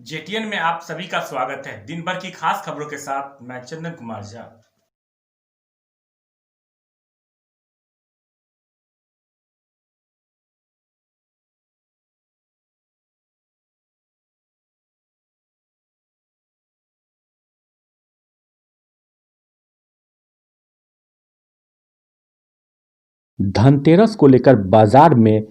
जेटीएन में आप सभी का स्वागत है। दिन भर की खास खबरों के साथ मैं चंदन कुमार झा। धनतेरस को लेकर बाजार में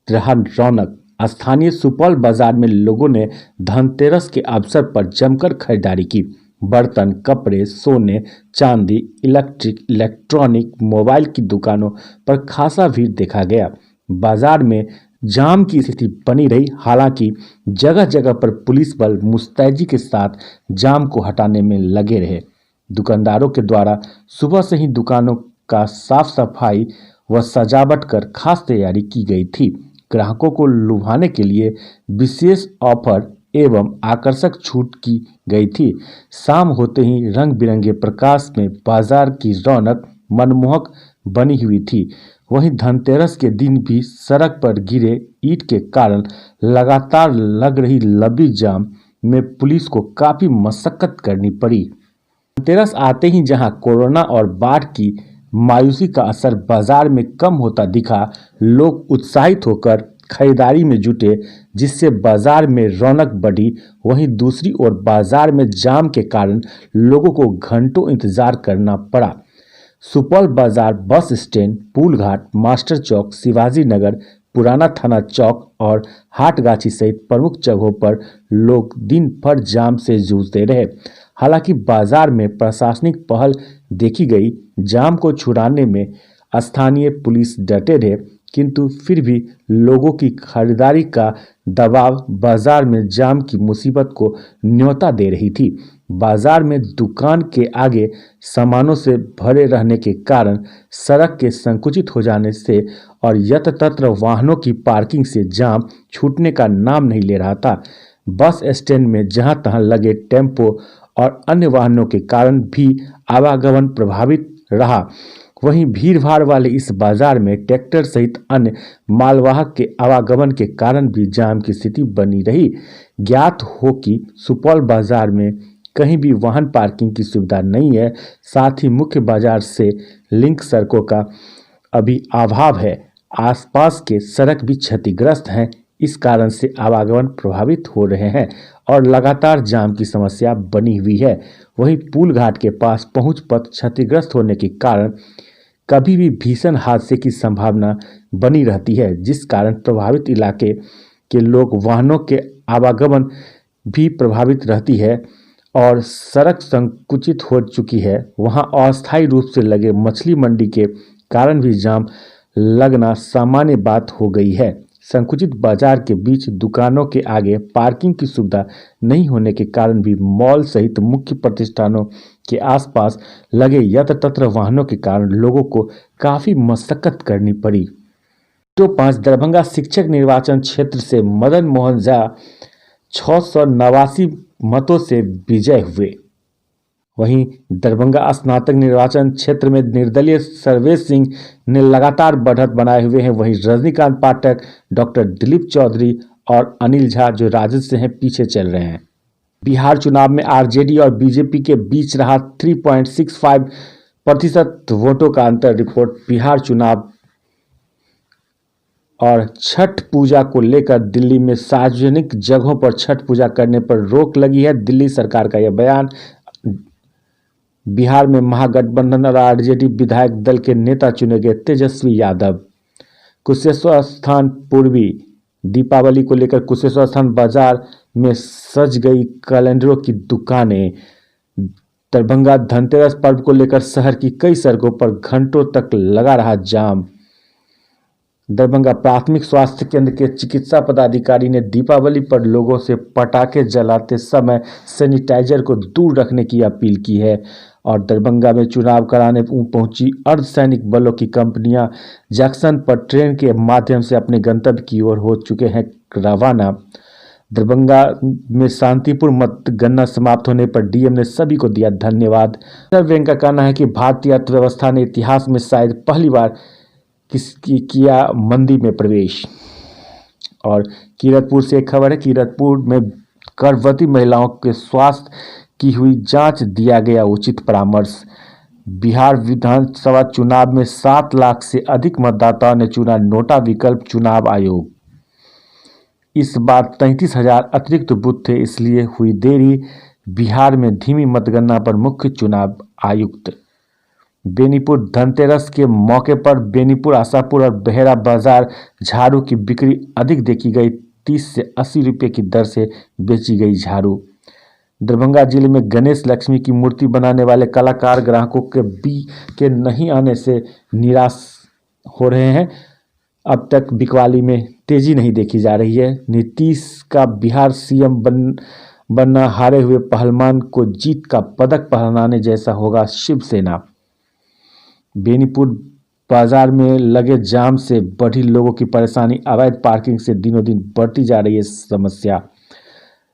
रहा रौनक। स्थानीय सुपौल बाजार में लोगों ने धनतेरस के अवसर पर जमकर खरीदारी की। बर्तन, कपड़े, सोने, चांदी, इलेक्ट्रॉनिक, मोबाइल की दुकानों पर खासा भीड़ देखा गया। बाजार में जाम की स्थिति बनी रही। हालांकि जगह जगह पर पुलिस बल मुस्तैदी के साथ जाम को हटाने में लगे रहे। दुकानदारों के द्वारा सुबह से ही दुकानों का साफ सफाई व सजावट कर खास तैयारी की गई थी। ग्राहकों को लुभाने के लिए विशेष ऑफर एवं आकर्षक छूट की गई थी। शाम होते ही रंग बिरंगे प्रकाश में बाजार की रौनक मनमोहक बनी हुई थी। वहीं धनतेरस के दिन भी सड़क पर गिरे ईंट के कारण लगातार लग रही लंबी जाम में पुलिस को काफी मशक्कत करनी पड़ी। धनतेरस आते ही जहां कोरोना और बाढ़ की मायूसी का असर बाजार में कम होता दिखा, लोग उत्साहित होकर खरीदारी में जुटे, जिससे बाजार में रौनक बढ़ी। वहीं दूसरी ओर बाजार में जाम के कारण लोगों को घंटों इंतजार करना पड़ा। सुपौल बाजार, बस स्टैंड, पुल घाट, मास्टर चौक, शिवाजी नगर, पुराना थाना चौक और हाटगाछी सहित प्रमुख जगहों पर लोग दिन भर जाम से जूझते रहे। हालांकि बाजार में प्रशासनिक पहल देखी गई। जाम को छुड़ाने में स्थानीय पुलिस डटे रहे, किंतु फिर भी लोगों की खरीदारी का दबाव बाजार में जाम की मुसीबत को न्योता दे रही थी। बाजार में दुकान के आगे सामानों से भरे रहने के कारण सड़क के संकुचित हो जाने से और यत्र वाहनों की पार्किंग से जाम छूटने का नाम नहीं ले रहा था। बस स्टैंड में जहां तहां लगे टेम्पो और अन्य वाहनों के कारण भी आवागमन प्रभावित रहा। वहीं भीड़ भाड़ वाले इस बाजार में ट्रैक्टर सहित अन्य मालवाहक के आवागमन के कारण भी जाम की स्थिति बनी रही। ज्ञात हो कि सुपौल बाजार में कहीं भी वाहन पार्किंग की सुविधा नहीं है। साथ ही मुख्य बाजार से लिंक सड़कों का अभी अभाव है। आसपास के सड़क भी क्षतिग्रस्त हैं। इस कारण से आवागमन प्रभावित हो रहे हैं और लगातार जाम की समस्या बनी हुई है। वहीं पुल घाट के पास पहुंच पथ क्षतिग्रस्त होने के कारण कभी भी भीषण हादसे की संभावना बनी रहती है, जिस कारण प्रभावित इलाके के लोग वाहनों के आवागमन भी प्रभावित रहती है और सड़क संकुचित हो चुकी है। वहां अस्थायी रूप से लगे मछली मंडी के कारण भी जाम लगना सामान्य बात हो गई है। संकुचित बाजार के बीच दुकानों के आगे पार्किंग की सुविधा नहीं होने के कारण भी मॉल सहित मुख्य प्रतिष्ठानों के आसपास लगे यत्र तत्र वाहनों के कारण लोगों को काफी मशक्कत करनी पड़ी। तो 5 दरभंगा शिक्षक निर्वाचन क्षेत्र से मदन मोहन झा 689 मतों से विजय हुए। वहीं दरभंगा स्नातक निर्वाचन क्षेत्र में निर्दलीय सर्वेश सिंह ने लगातार बढ़त बनाए हुए हैं। वहीं रजनीकांत पाठक, डॉक्टर दिलीप चौधरी और अनिल झा जो राजद से हैं पीछे चल रहे हैं। बिहार चुनाव में आरजेडी और बीजेपी के बीच रहा 3.65% वोटों का अंतर। रिपोर्ट। बिहार चुनाव और छठ पूजा को लेकर दिल्ली में सार्वजनिक जगहों पर छठ पूजा करने पर रोक लगी है। दिल्ली सरकार का यह बयान। बिहार में महागठबंधन और आरजेडी विधायक दल के नेता चुने गए तेजस्वी यादव। कुशेश्वर स्थान पूर्वी। दीपावली को लेकर कुशेश्वर स्थान बाजार में सज गई कैलेंडरों की दुकानें। दरभंगा धनतेरस पर्व को लेकर शहर की कई सड़कों पर घंटों तक लगा रहा जाम। दरभंगा प्राथमिक स्वास्थ्य केंद्र के चिकित्सा पदाधिकारी ने दीपावली पर लोगों से पटाखे जलाते समय सैनिटाइजर को दूर रखने की अपील की है। और दरभंगा में चुनाव कराने पहुंची अर्धसैनिक बलों की कंपनियां जंक्शन पर ट्रेन के माध्यम से अपने गंतव्य की ओर हो चुके हैं रवाना। दरभंगा में शांतिपूर्ण मतगणना समाप्त होने पर डीएम ने सभी को दिया धन्यवाद। रिजर्व बैंक का कहना है कि भारतीय अर्थव्यवस्था ने इतिहास में शायद पहली बार किया मंदी में प्रवेश। और कीरतपुर से एक खबर है। कीरतपुर में गर्भवती महिलाओं के स्वास्थ्य की हुई जांच, दिया गया उचित परामर्श। बिहार विधानसभा चुनाव में 7 लाख से अधिक मतदाताओं ने चुना नोटा विकल्प। चुनाव आयोग इस बार 33,000 अतिरिक्त बूथ थे, इसलिए हुई देरी। बिहार में धीमी मतगणना पर मुख्य चुनाव आयुक्त। बेनीपुर धनतेरस के मौके पर बेनीपुर, आशापुर और बहेरा बाजार झाड़ू की बिक्री अधिक देखी गई। 30 से 80 रुपये की दर से बेची गई झाड़ू। दरभंगा जिले में गणेश लक्ष्मी की मूर्ति बनाने वाले कलाकार ग्राहकों के नहीं आने से निराश हो रहे हैं। अब तक बिकवाली में तेजी नहीं देखी जा रही है। नीतीश का बिहार सीएम बनना हारे हुए पहलवान को जीत का पदक पहनाने जैसा होगा। शिवसेना। बेनीपुर बाजार में लगे जाम से बढ़ी लोगों की परेशानी। अवैध पार्किंग से दिनों दिन बढ़ती जा रही है समस्या।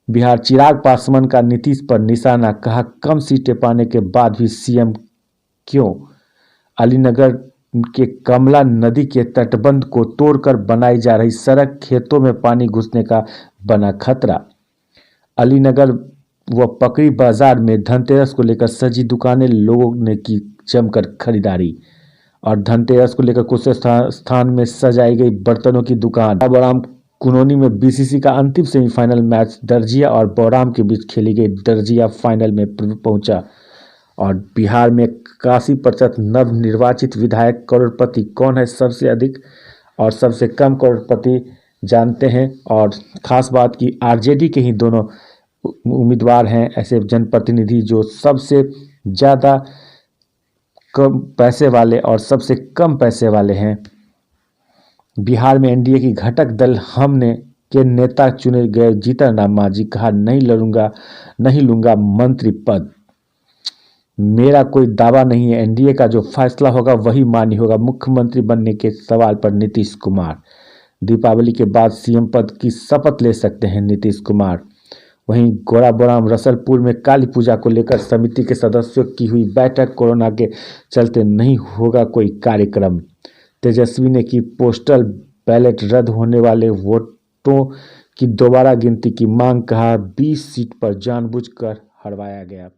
बिहार चिराग पासवान का नीतीश पर निशाना, कहा कम सीटें पाने के बाद भी सीएम क्यों। अलीनगर के कमला नदी के तटबंध को तोड़कर बनाई जा रही सड़क, खेतों में पानी घुसने का बना खतरा। अलीनगर व पकड़ी बाजार में धनतेरस को लेकर सजी दुकानें, लोगों ने की जमकर खरीदारी। और धनतेरस को लेकर कुछ स्थान में सजाई गई बर्तनों की दुकान। बौराम कुनोनी में बीसीसी का अंतिम सेमीफाइनल मैच दर्जिया और बौराम के बीच खेली गई। दर्जिया फाइनल में पहुंचा। और बिहार में 81% नवनिर्वाचित विधायक। करोड़पति कौन है सबसे अधिक और सबसे कम करोड़पति, जानते हैं। और खास बात की आरजेडी के ही दोनों उम्मीदवार हैं ऐसे जनप्रतिनिधि जो सबसे ज़्यादा कम पैसे वाले और सबसे कम पैसे वाले हैं। बिहार में एनडीए की घटक दल हमने के नेता चुने गए। जीतन राम मांझी, कहा नहीं लूंगा मंत्री पद। मेरा कोई दावा नहीं है, एनडीए का जो फैसला होगा वही मान्य होगा। मुख्यमंत्री बनने के सवाल पर नीतीश कुमार। दीपावली के बाद सीएम पद की शपथ ले सकते हैं नीतीश कुमार। वहीं गोराबोराम रसलपुर में काली पूजा को लेकर समिति के सदस्यों की हुई बैठक। कोरोना के चलते नहीं होगा कोई कार्यक्रम। तेजस्वी ने की पोस्टल बैलेट रद्द होने वाले वोटों की दोबारा गिनती की मांग, कहा 20 सीट पर जानबूझकर हरवाया गया।